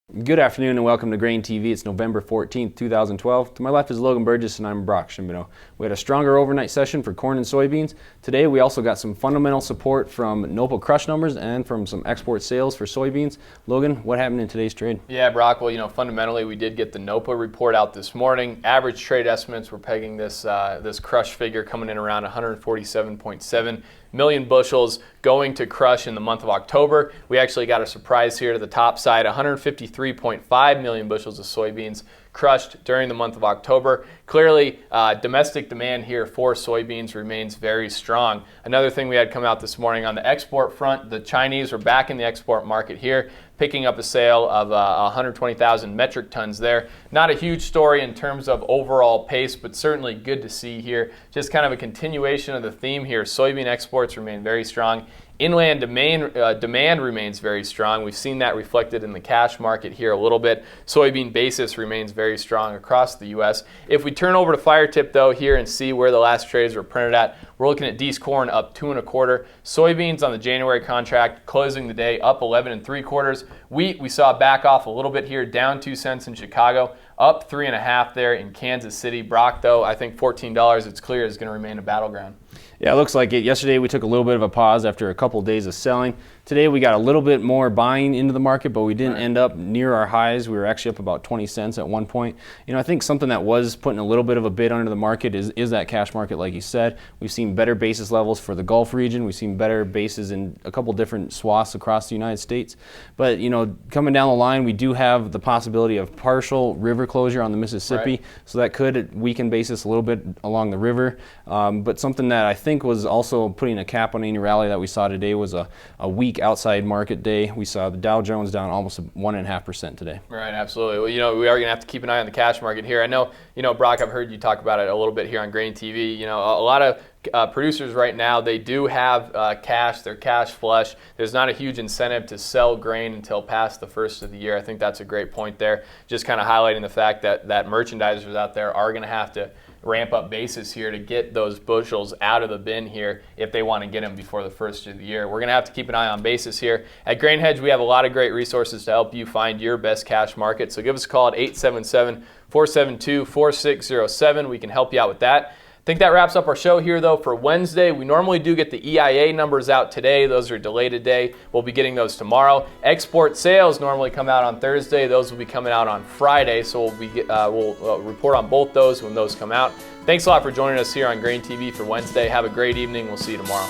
Good afternoon and welcome to GrainTV. It's November 14th, 2012. To my left is Logan Burgess and I'm Brock. We had a stronger overnight session for corn and soybeans. Today we also got some fundamental support from NOPA crush numbers and from some export sales for soybeans. Logan, what happened in today's trade? Yeah, Brock, well, fundamentally we did get the NOPA report out this morning. Average trade estimates were pegging this crush figure coming in around 147.7 million bushels going to crush in the month of October. We actually got a surprise here to the top side, 153.5 million bushels of soybeans crushed during the month of October. Clearly, domestic demand here for soybeans remains very strong. Another thing we had come out this morning on the export front, the Chinese are back in the export market here, picking up a sale of 120,000 metric tons there. Not a huge story in terms of overall pace, but certainly good to see here. Just kind of a continuation of the theme here. Soybean exports remain very strong. Inland demand remains very strong. We've seen that reflected in the cash market here a little bit. Soybean basis remains very strong across the U.S. If we turn over to Fire Tip though here and see where the last trades were printed at, we're looking at D's corn up 2 1/4. Soybeans on the January contract closing the day up 11 3/4. Wheat we saw back off a little bit here, down 2 cents in Chicago, up 3 1/2 there in Kansas City. Brock though, I think $14 it's clear is going to remain a battleground. Yeah, it looks like it. Yesterday we took a little bit of a pause after a couple days of selling. Today we got a little bit more buying into the market, but we didn't end up near our highs. We were actually up about 20 cents at one point. I think something that was putting a little bit of a bid under the market is that cash market, like you said. We've seen better basis levels for the Gulf region. We've seen better bases in a couple different swaths across the United States. But, coming down the line, we do have the possibility of partial river closure on the Mississippi. Right. So that could weaken basis a little bit along the river. But something that I think was also putting a cap on any rally that we saw today was a weak outside market day. We saw the Dow Jones down almost 1.5% today. Right, absolutely. Well, we are going to have to keep an eye on the cash market here. I know, Brock, I've heard you talk about it a little bit here on GrainTV. A lot of producers right now, they do have cash. They're cash flush. There's not a huge incentive to sell grain until past the first of the year. I think that's a great point there. Just kind of highlighting the fact that merchandisers out there are going to have to ramp up basis here to get those bushels out of the bin here if they want to get them before the first of the year. We're going to have to keep an eye on basis here. At Grain Hedge, we have a lot of great resources to help you find your best cash market. So give us a call at 877-472-4607. We can help you out with that. I think that wraps up our show here, though, for Wednesday. We normally do get the EIA numbers out today. Those are delayed today. We'll be getting those tomorrow. Export sales normally come out on Thursday. Those will be coming out on Friday, so we'll report on both those when those come out. Thanks a lot for joining us here on GrainTV for Wednesday. Have a great evening. We'll see you tomorrow.